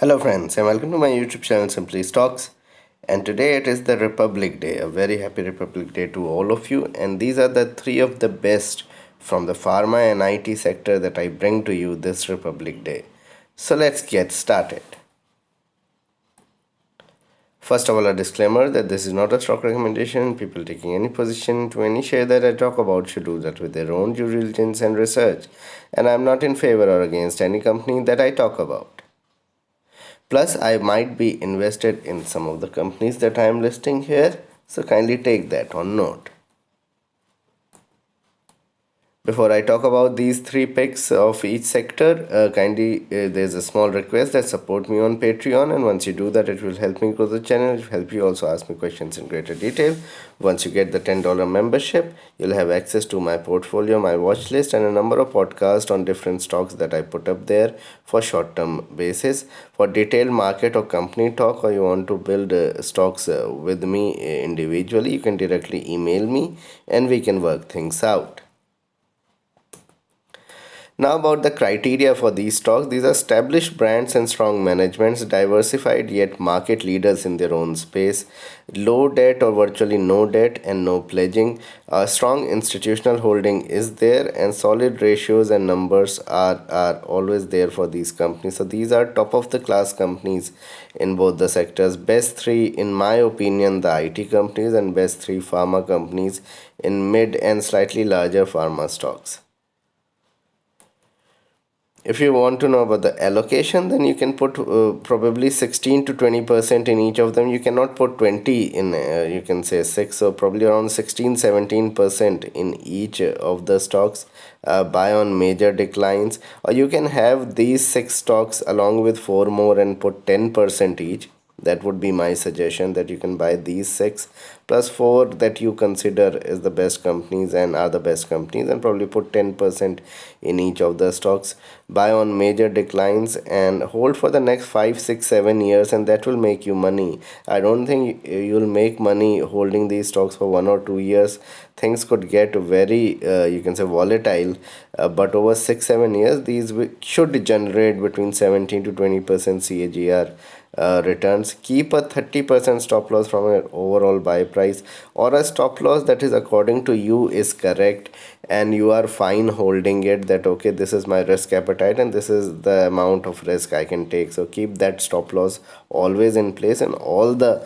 Hello, friends, and welcome to my YouTube channel Simply Stocks. And today it is the Republic Day. A very happy Republic Day to all of you. And these are the three of the best from the pharma and IT sector that I bring to you this Republic Day. So let's get started. First of all, a disclaimer that this is not a stock recommendation. People taking any position to any share that I talk about should do that with their own due diligence and research. And I'm not in favor or against any company that I talk about. Plus, I might be invested in some of the companies that I am listing here, so kindly take that on note. Before I talk about these three picks of each sector, there's a small request that support me on Patreon, and once you do that, it will help me grow the channel. It will help you also ask me questions in greater detail. Once you get the $10 membership, you'll have access to my portfolio, my watch list, and a number of podcasts on different stocks that I put up there for short-term basis. For detailed market or company talk, or you want to build stocks with me individually, you can directly email me, and we can work things out. Now about the criteria for these stocks. These are established brands and strong managements, diversified yet market leaders in their own space, low debt or virtually no debt and no pledging. A strong institutional holding is there and solid ratios and numbers are always there for these companies. So these are top of the class companies in both the sectors. Best three in my opinion, the IT companies, and best three pharma companies in mid and slightly larger pharma stocks. If you want to know about the allocation, then you can put probably 16 to 20% in each of them. You cannot put 20 in, you can say 6, so probably around 16 17% in each of the stocks. Buy on major declines, or you can have these 6 stocks along with 4 more and put 10% each. That would be my suggestion, that you can buy these 6 plus 4 that you consider is the best companies and are the best companies, and probably put 10% in each of the stocks. Buy on major declines and hold for the next 5 6 7 years, and that will make you money. I don't think you'll make money holding these stocks for 1 or 2 years. Things could get very you can say volatile, but over 6 7 years these should generate between 17 to 20% CAGR returns. Keep a 30% stop loss from your overall buy price, or a stop loss that is according to you is correct and you are fine holding it, that okay, this is my risk appetite and this is the amount of risk I can take. So keep that stop loss always in place in all the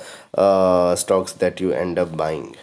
stocks that you end up buying.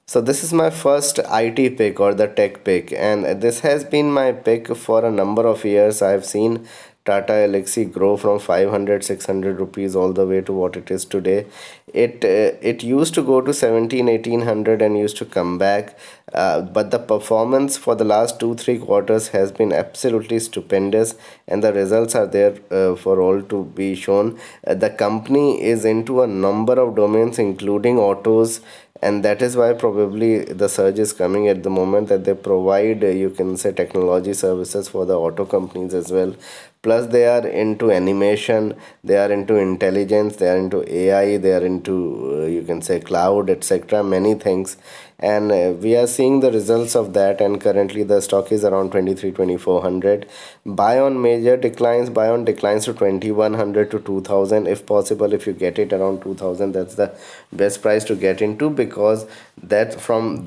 So this is my first IT pick or the tech pick, and this has been my pick for a number of years. I've seen Tata Elxsi grow from 500 600 rupees all the way to what it is today. It used to go to 17 1800 and used to come back, but the performance for the last 2 3 quarters has been absolutely stupendous, and the results are there for all to be shown. The company is into a number of domains including autos, and that is why probably the surge is coming at the moment, that they provide you can say technology services for the auto companies as well. Plus they are into animation, they are into intelligence, they are into AI, they are into you can say cloud, etc., many things. And we are seeing the results of that, and currently the stock is around 23 2400. Buy on major declines, buy on declines to 2100 to 2000 if possible. If you get it around 2000, that's the best price to get into, because that's from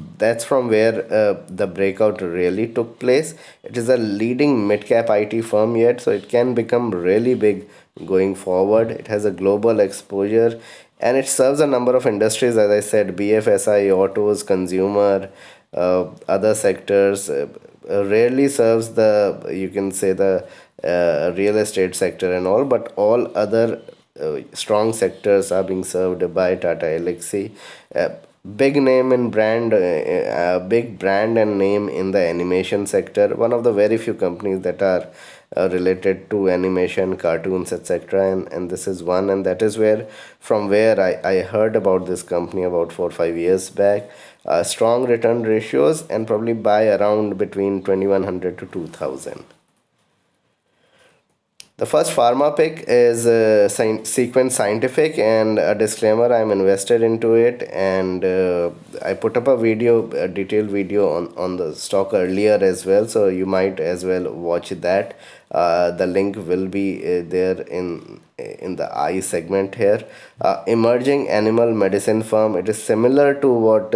where the breakout really took place. It is a leading mid cap IT firm yet, so it can become really big going forward. It has a global exposure, and it serves a number of industries, as I said: BFSI, autos, consumer, other sectors. Rarely serves the you can say the real estate sector and all, but all other strong sectors are being served by Tata Elxsi. Big name and brand, big brand and name in the animation sector. One of the very few companies that are related to animation, cartoons, etc. And this is one, and that is where from where I heard about this company about 4 5 years back. Strong return ratios, and probably buy around between 2100 to 2000. The first pharma pick is Sequence Scientific, and a disclaimer: I'm invested into it, and I put up a video, a detailed video on the stock earlier as well, so you might as well watch that. The link will be there in the I segment here. Emerging animal medicine firm. It is similar to what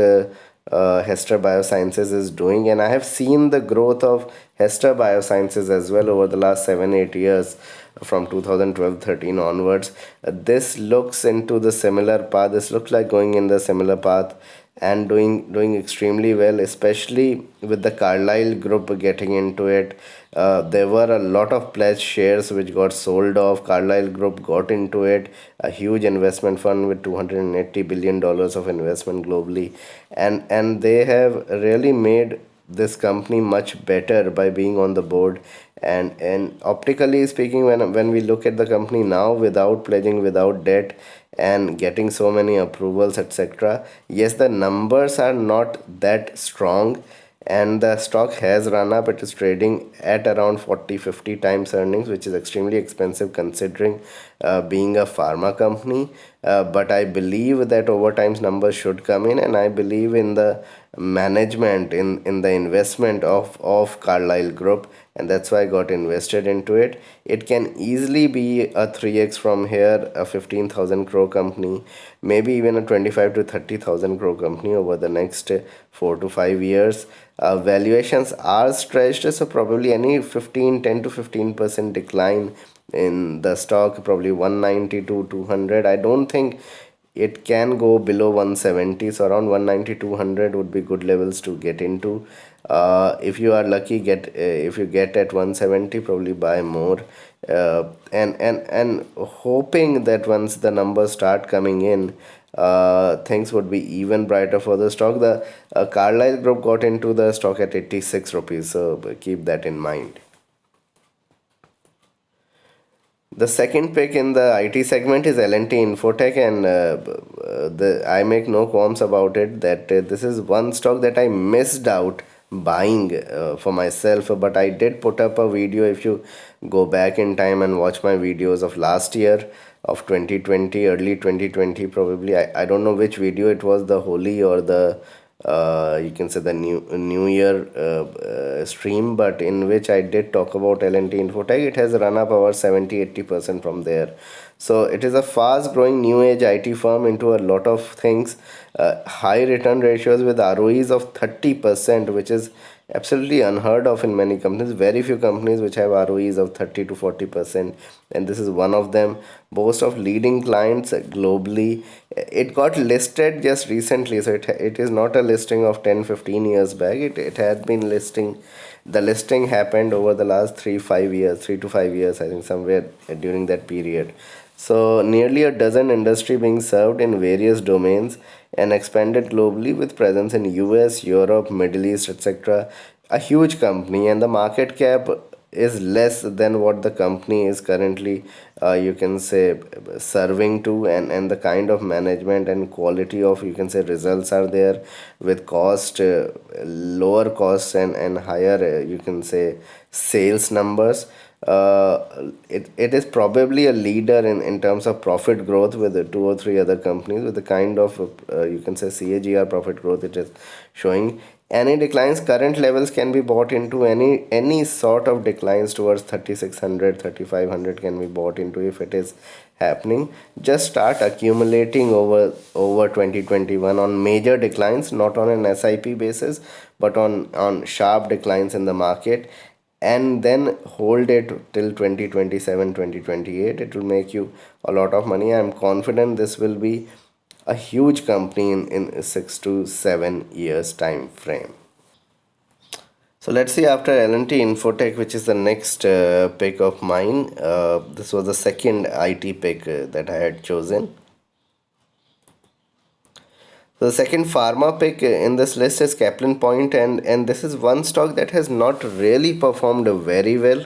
Hester Biosciences is doing, and I have seen the growth of Hester Biosciences as well over the last 7 8 years from 2012-13 onwards. This looks into the similar path. This looks like going in the similar path and doing extremely well, especially with the Carlyle Group getting into it. There were a lot of pledged shares which got sold off. Carlyle Group got into it, a huge investment fund with $280 billion of investment globally, and they have really made this company much better by being on the board. And optically speaking, when we look at the company now without pledging, without debt, and getting so many approvals, etc., yes, the numbers are not that strong, and the stock has run up. It is trading at around 40 50 times earnings, which is extremely expensive considering being a pharma company. But I believe that over time's numbers should come in, and I believe in the management, in the investment of Carlyle Group, and that's why I got invested into it. It can easily be a 3x from here, a 15,000 crore company, maybe even a 25 to 30,000 crore company over the next 4 to 5 years. Valuations are stretched, so probably any 10 to 15% decline in the stock, probably 190 to 200. I don't think it can go below 170, so around 190 200 would be good levels to get into. If you are lucky, get if you get at 170, probably buy more. And hoping that once the numbers start coming in, things would be even brighter for the stock. The Carlyle Group got into the stock at 86 rupees, so keep that in mind. The second pick in the IT segment is L&T Infotech, and I make no qualms about it that this is one stock that I missed out buying for myself. But I did put up a video. If you go back in time and watch my videos of last year, of 2020, early 2020, probably, I don't know which video it was, the Holi or the you can say the new year stream, but in which I did talk about L&T Infotech. It has run up over 70 80% from there. So it is a fast growing new age IT firm into a lot of things. High return ratios with ROEs of 30%, which is absolutely unheard of in many companies. Very few companies which have ROEs of 30 to 40%, and this is one of them. Boast of leading clients globally. It got listed just recently, so it is not a listing of 10 15 years back. It had been listing. The listing happened over the last 3 5 years, 3 to 5 years, I think, somewhere during that period. So nearly a dozen industry being served in various domains and expanded globally with presence in US, Europe, Middle East, etc. A huge company, and the market cap is less than what the company is currently, you can say, serving to, and the kind of management and quality of, you can say, results are there, with lower costs and higher, you can say, sales numbers. It is probably a leader in terms of profit growth with the two or three other companies with the kind of you can say CAGR profit growth it is showing. Any declines, current levels can be bought into. Any sort of declines towards 3600 3500 can be bought into if it is happening. Just start accumulating over 2021 on major declines, not on an SIP basis, but on sharp declines in the market, and then hold it till 2027 2028. It will make you a lot of money. I'm confident this will be a huge company in 6 to 7 years time frame. So let's see, after L&T Infotech, which is the next pick of mine. This was the second IT pick that I had chosen. So the second pharma pick in this list is Kaplan Point, and this is one stock that has not really performed very well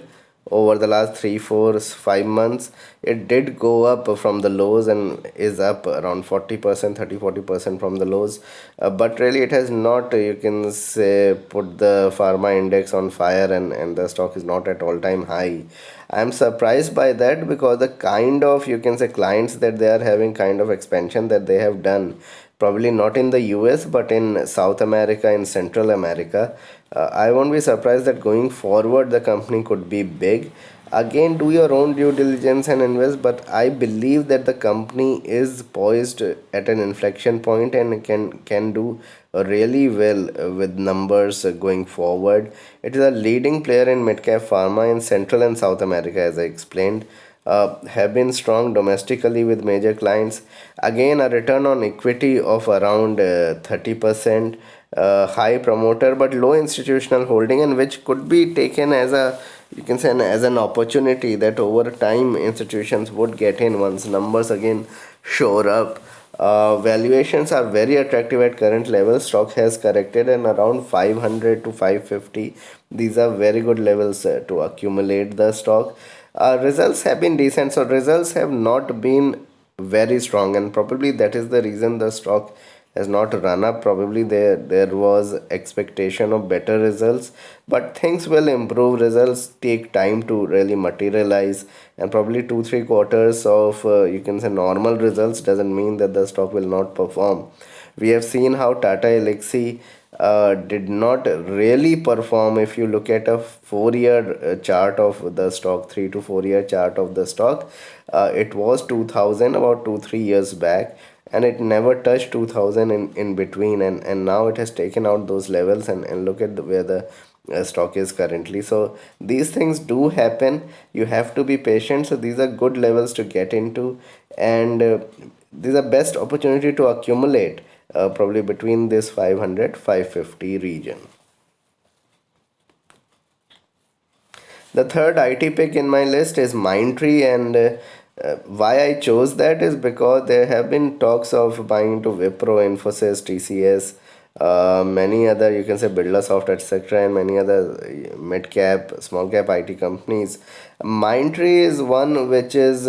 over the last 3 4 5 months. It did go up from the lows and is up around 40%, 30 40% from the lows. But really it has not, you can say, put the pharma index on fire, and the stock is not at all time high. I'm surprised by that because the kind of, you can say, clients that they are having, kind of expansion that they have done, probably not in the US but in South America, in Central America. I won't be surprised that going forward the company could be big. Again, do your own due diligence and invest, but I believe that the company is poised at an inflection point and can do really well with numbers going forward. It is a leading player in mid-cap pharma in Central and South America, as I explained. Have been strong domestically with major clients. Again, a return on equity of around 30%, high promoter but low institutional holding, and which could be taken as a, you can say, as an opportunity that over time institutions would get in once numbers again shore up. Valuations are very attractive at current levels. Stock has corrected in around 500 to 550. These are very good levels to accumulate the stock. Results have been decent, so results have not been very strong, and probably that is the reason the stock has not run up. Probably there was expectation of better results, but things will improve. Results take time to really materialize, and probably 2 3 quarters of, you can say, normal results doesn't mean that the stock will not perform. We have seen how Tata Elxsi did not really perform. If you look at a 4 year chart of the stock, 3 to 4 year chart of the stock, it was 2000 about 2 3 years back, and it never touched 2000 in between, and now it has taken out those levels, and look at where the stock is currently. So these things do happen. You have to be patient. So these are good levels to get into, and these are best opportunity to accumulate, probably between this 500 550 region. The third IT pick in my list is Mindtree, and why I chose that is because there have been talks of buying into Wipro, Infosys, TCS, many other, you can say, Birlasoft, etc., and many other mid cap, small cap IT companies. Mindtree is one which is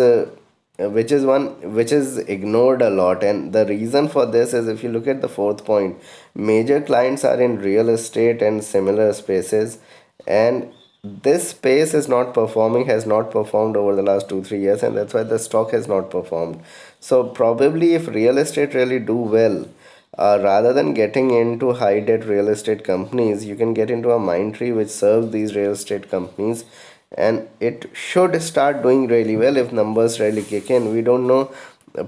ignored a lot, and the reason for this is, if you look at the fourth point, major clients are in real estate and similar spaces, and this space is not performing, has not performed over the last 2 3 years, and that's why the stock has not performed. So probably if real estate really do well, rather than getting into high debt real estate companies, you can get into a Mindtree which serves these real estate companies, and it should start doing really well if numbers really kick in. We don't know.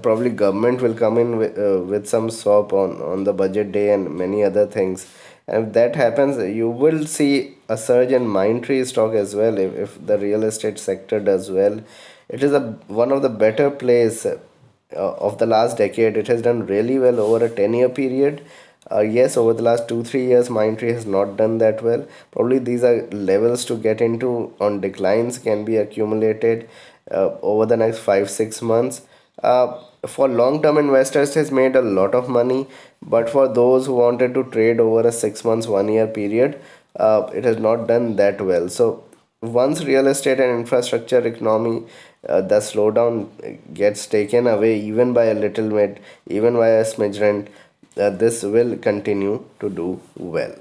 Probably government will come in with some swap on the budget day and many other things. And if that happens, you will see a surge in Mindtree stock as well. If the real estate sector does well, it is a one of the better plays of the last decade. It has done really well over a 10-year period. Yes, over the last 2 3 years, Mindtree has not done that well. Probably these are levels to get into on declines, can be accumulated over the next 5 6 months. For long-term investors, it has made a lot of money, but for those who wanted to trade over a 6 months, 1 year period, it has not done that well. So once real estate and infrastructure economy, the slowdown gets taken away even by a little bit, even by a smidgen, this will continue to do well.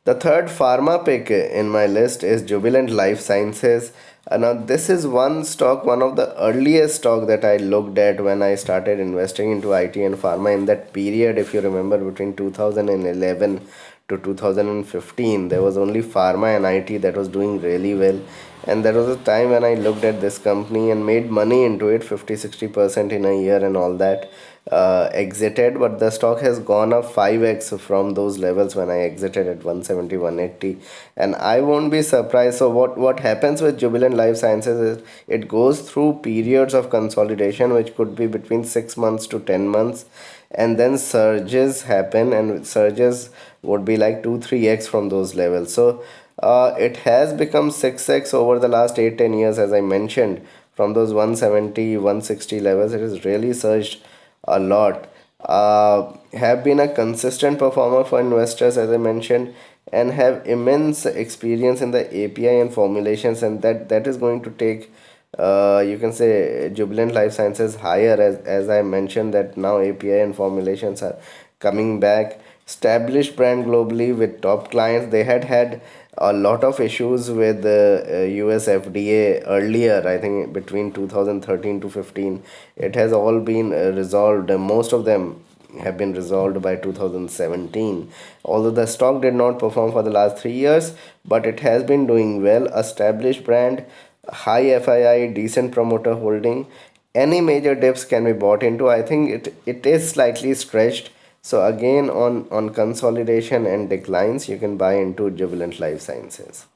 The third pharma pick in my list is Jubilant Life Sciences. Now, this is one stock, one of the earliest stock that I looked at when I started investing into IT and pharma in that period. If you remember, between 2011 to 2015, there was only pharma and IT that was doing really well. And there was a time when I looked at this company and made money into it, 50 60% in a year and all that. Exited, but the stock has gone up 5x from those levels when I exited at 170 180, and I won't be surprised. So what happens with Jubilant Life Sciences is it goes through periods of consolidation which could be between 6 months to 10 months, and then surges happen, and surges would be like 2 3x from those levels. So it has become 6x over the last 8 10 years, as I mentioned. From those 170 160 levels, it has really surged a lot. Have been a consistent performer for investors, as I mentioned. and have immense experience in the API and formulations, and that is going to take, you can say, Jubilant Life Sciences higher, as I mentioned that now API and formulations are coming back. Established brand globally with top clients. They had a lot of issues with the US FDA earlier, I think between 2013 to 15. It has all been resolved. Most of them have been resolved by 2017. Although the stock did not perform for the last 3 years, but it has been doing well. Established brand, high FII, decent promoter holding. Any major dips can be bought into. I think it is slightly stretched. So again, on consolidation and declines, you can buy into Jubilant Life Sciences.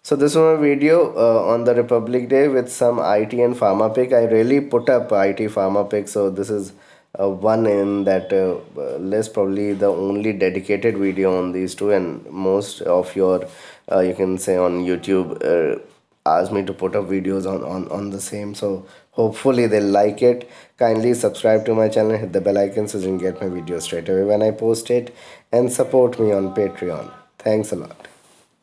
So this was a video on the Republic Day with some IT and pharma pick. I really put up IT pharma pick, so this is one in that list, probably the only dedicated video on these two, and most of your, you can say, on YouTube asked me to put up videos on the same. So hopefully they'll like it. Kindly subscribe to my channel, hit the bell icon so you can get my videos straight away when I post it, and support me on Patreon. Thanks a lot.